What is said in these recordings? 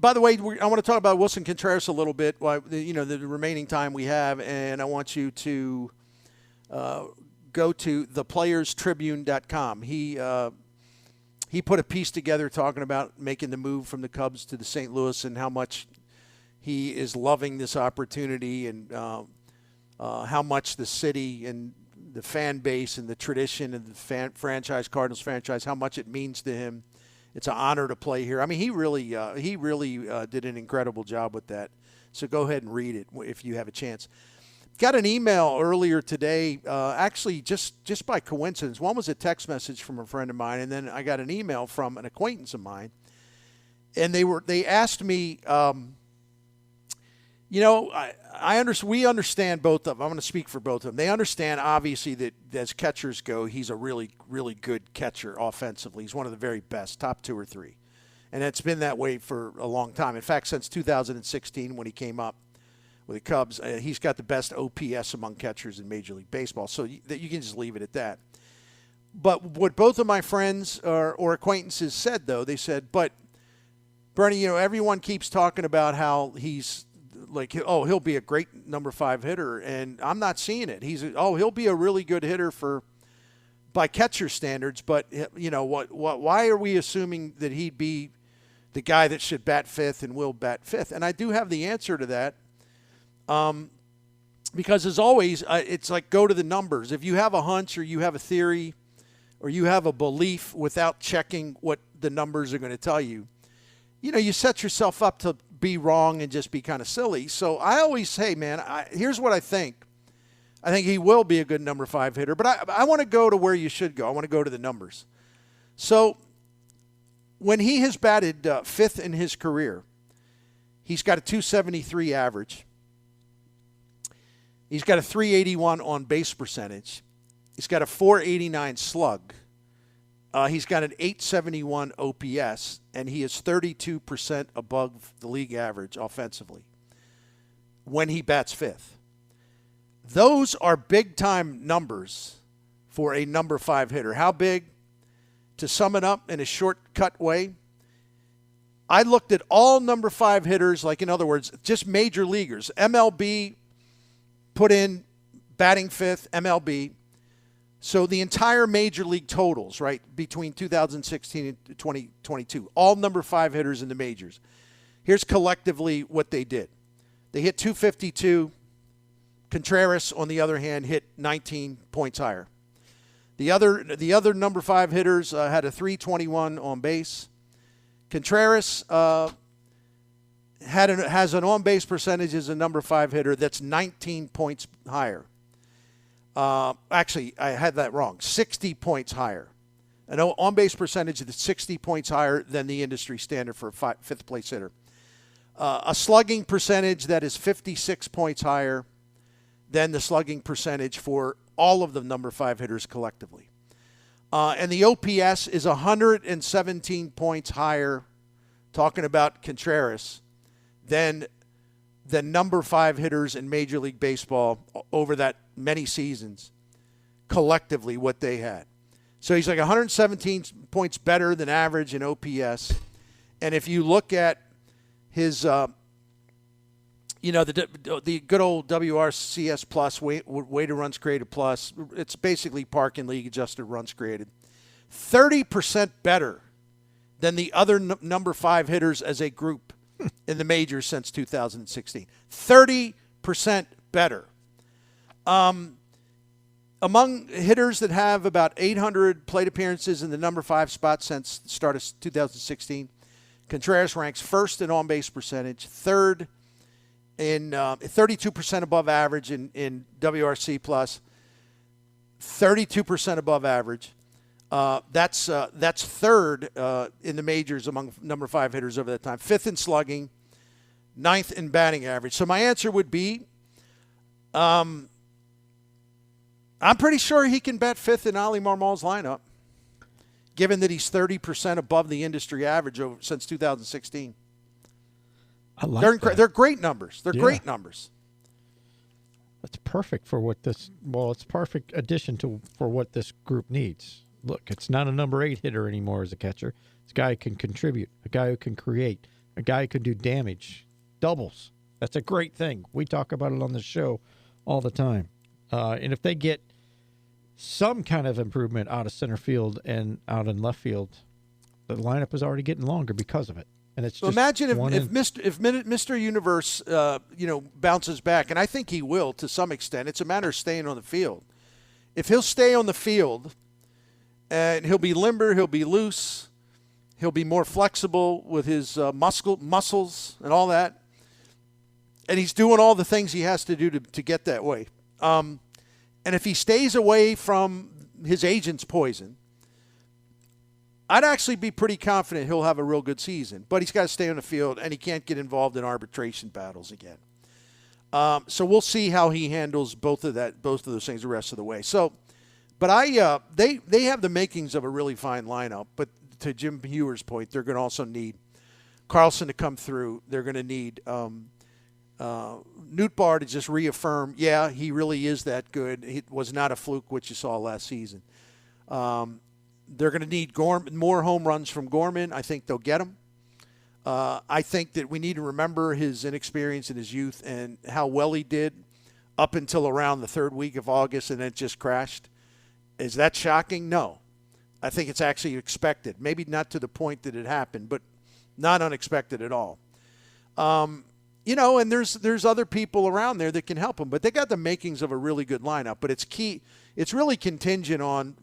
by the way, I want to talk about Willson Contreras a little bit, the remaining time we have, and I want you to go to theplayerstribune.com. He put a piece together talking about making the move from the Cubs to the St. Louis and how much he is loving this opportunity and how much the city and the fan base and the tradition and the Cardinals franchise, how much it means to him. It's an honor to play here. I mean, he really did an incredible job with that. So go ahead and read it if you have a chance. Got an email earlier today, actually just by coincidence. One was a text message from a friend of mine, and then I got an email from an acquaintance of mine. And they asked me, we understand both of them. I'm going to speak for both of them. They understand, obviously, that as catchers go, he's a really, really good catcher offensively. He's one of the very best, top 2 or 3. And it's been that way for a long time. In fact, since 2016 when he came up with the Cubs, he's got the best OPS among catchers in Major League Baseball. So you can just leave it at that. But what both of my friends or acquaintances said, though, they said, but, Bernie, everyone keeps talking about how he's he'll be a great number 5 hitter, and I'm not seeing it. He'll be a really good hitter by catcher standards, but why are we assuming that he'd be the guy that should bat 5th and will bat 5th? And I do have the answer to that. Because as always, it's like go to the numbers. If you have a hunch or you have a theory or you have a belief without checking what the numbers are going to tell you, you set yourself up to be wrong and just be kind of silly. So I always say, man, here's what I think. I think he will be a good number 5 hitter, but I want to go to where you should go. I want to go to the numbers. So when he has batted 5th in his career, he's got a 273 average. He's got a 381 on base percentage. He's got a 489 slug. He's got an 871 OPS, and he is 32% above the league average offensively when he bats 5th. Those are big-time numbers for a number 5 hitter. How big? To sum it up in a shortcut way, I looked at all number 5 hitters, like in other words, just major leaguers. MLB put in batting 5th, MLB. So the entire major league totals, right, between 2016 and 2022, all number 5 hitters in the majors. Here's collectively what they did. They hit 252. Contreras, on the other hand, hit 19 points higher. The other number 5 hitters had a 321 on base. Contreras has an on-base percentage as a number 5 hitter that's 19 points higher. Actually, I had that wrong. 60 points higher. An on-base percentage that's 60 points higher than the industry standard for a 5th place hitter. A slugging percentage that is 56 points higher than the slugging percentage for all of the number 5 hitters collectively. And the OPS is 117 points higher, talking about Contreras, than the number 5 hitters in Major League Baseball over that many seasons, collectively what they had. So he's like 117 points better than average in OPS. And if you look at his, the good old WRCS plus, weighted runs created plus, it's basically park and league adjusted runs created, 30% better than the other number 5 hitters as a group in the majors since 2016. 30% better. Among hitters that have about 800 plate appearances in the number 5 spot since the start of 2016, Contreras ranks first in on-base percentage, third in 32% above average in WRC plus, 32% above average. That's third in the majors among number 5 hitters over that time. 5th in slugging, 9th in batting average. So my answer would be, I'm pretty sure he can bat 5th in Ali Marmol's lineup, given that he's 30% above the industry average since 2016. I like that. They're great numbers. They're great numbers. That's perfect for what this. Well, it's perfect addition for what this group needs. Look, it's not a number 8 hitter anymore as a catcher. It's a guy who can contribute, a guy who can create, A guy who can do damage. Doubles. That's a great thing. We talk about it on the show all the time. And if they get some kind of improvement out of center field and out in left field, the lineup is already getting longer because of it. And it's just imagine if Mr. Universe, bounces back, and I think he will to some extent. It's a matter of staying on the field. If he'll stay on the field, and he'll be limber, he'll be loose, he'll be more flexible with his muscles and all that, and he's doing all the things he has to do to get that way. And if he stays away from his agent's poison, I'd actually be pretty confident he'll have a real good season. But he's got to stay on the field, and he can't get involved in arbitration battles again. So we'll see how he handles both of those things the rest of the way. So, but they have the makings of a really fine lineup. But to Jim Hewer's point, they're going to also need Carlson to come through. They're going to need Nootbaar to just reaffirm, yeah, he really is that good. It was not a fluke what you saw last season. They're going to need more home runs from Gorman. I think they'll get them. I think that we need to remember his inexperience in his youth and how well he did up until around the third week of August, and then it just crashed. Is that shocking? No. I think it's actually expected. Maybe not to the point that it happened, but not unexpected at all. And there's other people around there that can help him, but they got the makings of a really good lineup. But it's key. It's really contingent on,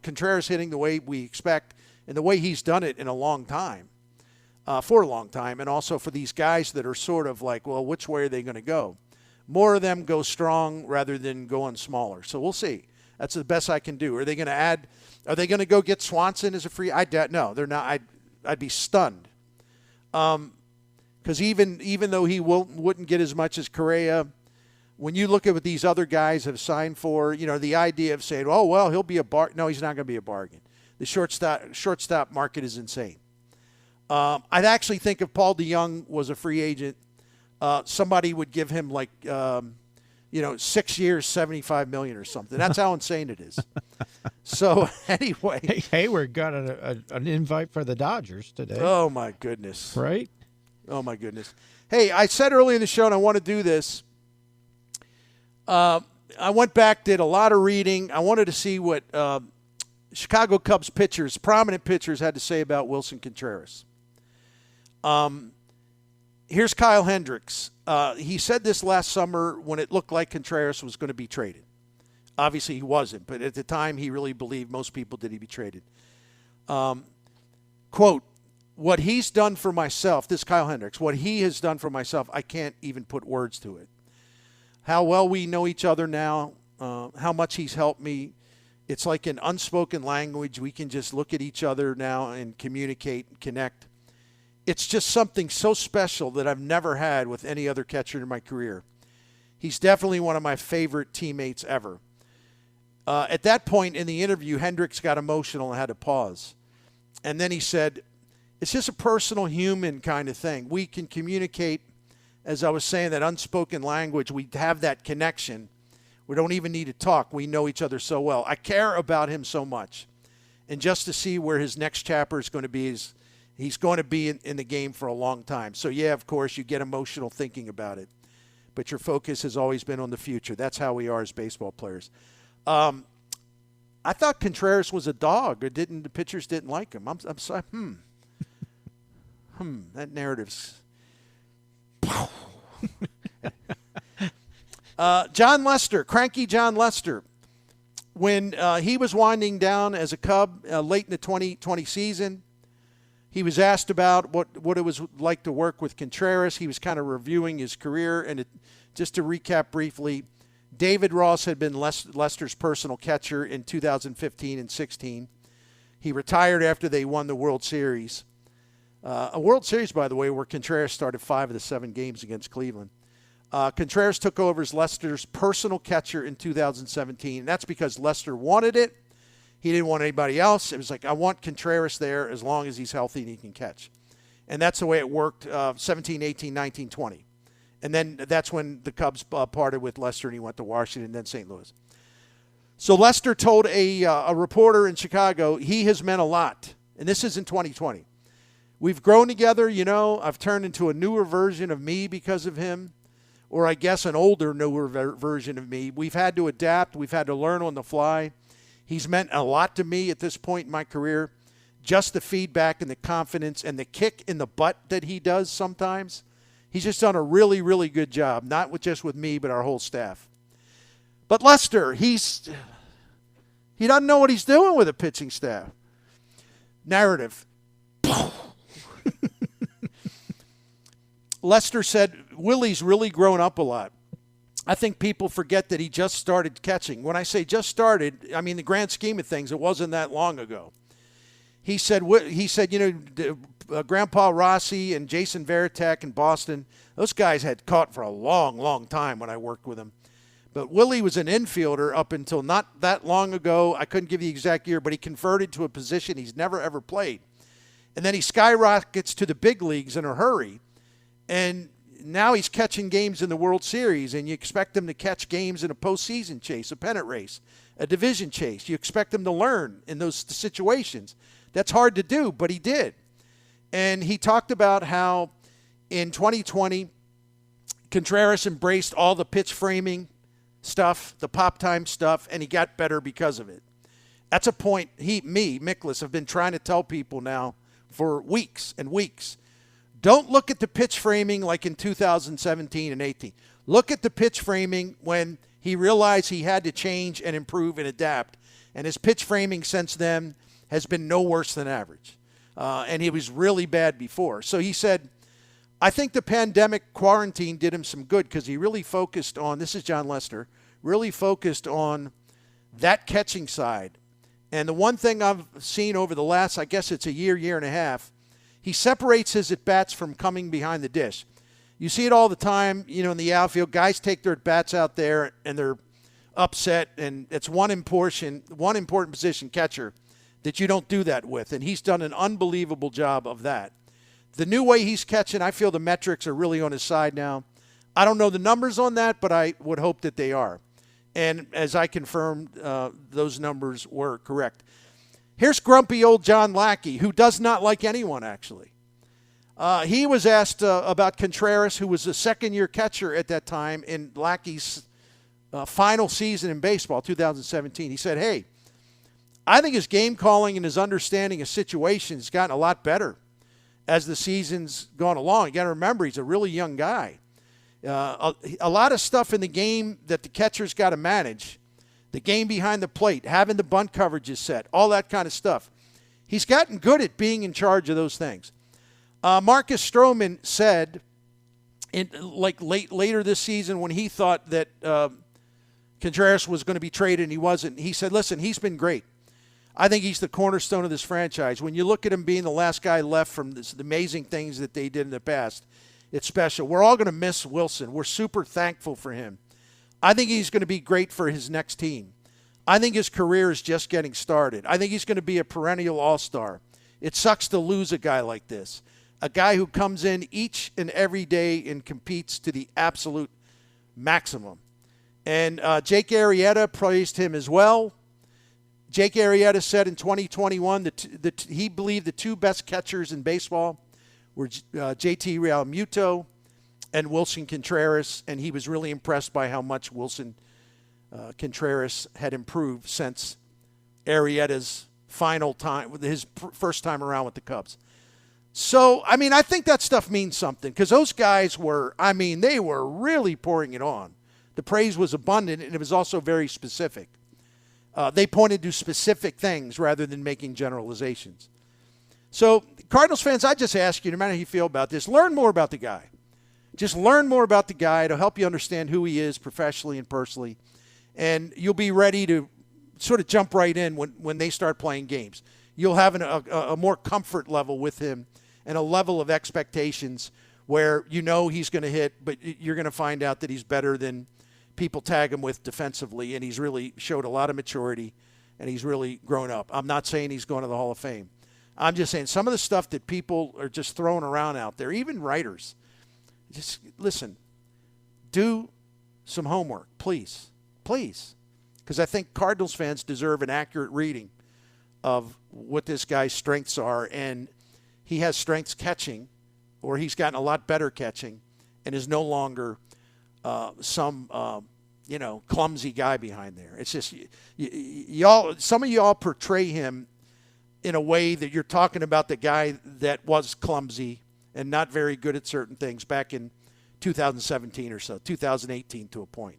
Contreras hitting the way we expect and the way he's done it in a long time, for a long time, and also for these guys that are sort of like, well, which way are they going to go? More of them go strong rather than going smaller. So we'll see. That's the best I can do. Are they going to add? Are they going to go get Swanson as a free? No, they're not. I'd be stunned. Because even though he wouldn't get as much as Correa, when you look at what these other guys have signed for, the idea of saying, oh, well, he'll be a bargain. No, he's not going to be a bargain. The shortstop market is insane. I'd actually think if Paul DeJong was a free agent, somebody would give him 6 years, $75 million or something. That's how insane it is. So anyway. Hey, Hayward got an invite for the Dodgers today. Oh, my goodness. Right? Oh, my goodness. Hey, I said earlier in the show, and I want to do this. I went back, did a lot of reading. I wanted to see what Chicago Cubs pitchers, prominent pitchers, had to say about Willson Contreras. Here's Kyle Hendricks. He said this last summer when it looked like Contreras was going to be traded. Obviously, he wasn't, but at the time, he really believed, most people, did he be traded. Quote, what he's done for myself, this Kyle Hendricks, what he has done for myself, I can't even put words to it. How well we know each other now, how much he's helped me. It's like an unspoken language. We can just look at each other now and communicate and connect. It's just something so special that I've never had with any other catcher in my career. He's definitely one of my favorite teammates ever. At that point in the interview, Hendricks got emotional and had to pause. And then he said, it's just a personal human kind of thing. We can communicate, as I was saying, that unspoken language. We have that connection. We don't even need to talk. We know each other so well. I care about him so much. And just to see where his next chapter is going to be, he's going to be in the game for a long time. So, yeah, of course, you get emotional thinking about it. But your focus has always been on the future. That's how we are as baseball players. I thought Contreras was a dog, or the pitchers didn't like him. I'm sorry. That narrative's. John Lester, cranky John Lester, when he was winding down as a Cub late in the 2020 season, he was asked about what it was like to work with Contreras. He was kind of reviewing his career, and just to recap briefly, David Ross had been Lester's personal catcher in 2015 and 16. He retired after they won the World Series. A World Series, by the way, where Contreras started 5 of the 7 games against Cleveland. Contreras took over as Lester's personal catcher in 2017. And that's because Lester wanted it. He didn't want anybody else. It was like, I want Contreras there as long as he's healthy and he can catch. And that's the way it worked 17, 18, 19, 20. And then that's when the Cubs parted with Lester and he went to Washington, then St. Louis. So Lester told a reporter in Chicago he has meant a lot. And this is in 2020. we've grown together. I've turned into a newer version of me because of him, or I guess an older, newer version of me. We've had to adapt. We've had to learn on the fly. He's meant a lot to me at this point in my career. Just the feedback and the confidence and the kick in the butt that he does sometimes. He's just done a really, really good job, not just with me, but our whole staff. But Lester, he doesn't know what he's doing with a pitching staff. Narrative. Lester said, Willie's really grown up a lot. I think people forget that he just started catching. When I say just started, I mean the grand scheme of things, it wasn't that long ago. He said, Grandpa Rossi and Jason Varitek in Boston, those guys had caught for a long, long time when I worked with them. But Willie was an infielder up until not that long ago. I couldn't give you the exact year, but he converted to a position he's never, ever played. And then he skyrockets to the big leagues in a hurry. And now he's catching games in the World Series, and you expect him to catch games in a postseason chase, a pennant race, a division chase. You expect him to learn in those situations. That's hard to do, but he did. And he talked about how in 2020, Contreras embraced all the pitch framing stuff, the pop time stuff, and he got better because of it. That's a point Miklasz, have been trying to tell people now for weeks and weeks. Don't look at the pitch framing like in 2017 and 18. Look at the pitch framing when he realized he had to change and improve and adapt. And his pitch framing since then has been no worse than average. And he was really bad before. So he said, I think the pandemic quarantine did him some good because he really focused on, this is John Lester, really focused on that catching side. And the one thing I've seen over the last, I guess it's a year and a half, he separates his at-bats from coming behind the dish. You see it all the time, in the outfield. Guys take their at-bats out there and they're upset, and it's one important position, catcher, that you don't do that with. And he's done an unbelievable job of that. The new way he's catching, I feel the metrics are really on his side now. I don't know the numbers on that, but I would hope that they are. And as I confirmed, those numbers were correct. Here's grumpy old John Lackey, who does not like anyone, actually. He was asked about Contreras, who was a second-year catcher at that time in Lackey's final season in baseball, 2017. He said, hey, I think his game calling and his understanding of situations has gotten a lot better as the season's gone along. You got to remember, he's a really young guy. A lot of stuff in the game that the catcher's got to manage. The game behind the plate, having the bunt coverages set, all that kind of stuff. He's gotten good at being in charge of those things. Marcus Stroman said, later this season when he thought that Contreras was going to be traded and he wasn't, he said, listen, he's been great. I think he's the cornerstone of this franchise. When you look at him being the last guy left from the amazing things that they did in the past, it's special. We're all going to miss Willson. We're super thankful for him. I think he's going to be great for his next team. I think his career is just getting started. I think he's going to be a perennial all-star. It sucks to lose a guy like this, a guy who comes in each and every day and competes to the absolute maximum. And Jake Arrieta praised him as well. Jake Arrieta said in 2021 that he believed the two best catchers in baseball were JT Realmuto and Willson Contreras, and he was really impressed by how much Willson Contreras had improved since Arrieta's final time, his first time around with the Cubs. So, I think that stuff means something because those guys were, they were really pouring it on. The praise was abundant, and it was also very specific. They pointed to specific things rather than making generalizations. So, Cardinals fans, I just ask you, no matter how you feel about this, learn more about the guy. Just learn more about the guy. It'll help you understand who he is professionally and personally. And you'll be ready to sort of jump right in when they start playing games. You'll have a more comfort level with him and a level of expectations where he's going to hit, but you're going to find out that he's better than people tag him with defensively, and he's really showed a lot of maturity, and he's really grown up. I'm not saying he's going to the Hall of Fame. I'm just saying some of the stuff that people are just throwing around out there, even writers, just listen, do some homework, please, because I think Cardinals fans deserve an accurate reading of what this guy's strengths are, and he has strengths catching, or he's gotten a lot better catching, and is no longer some clumsy guy behind there. It's just y'all. Some of y'all portray him in a way that you're talking about the guy that was clumsy and not very good at certain things back in 2017 or so, 2018 to a point.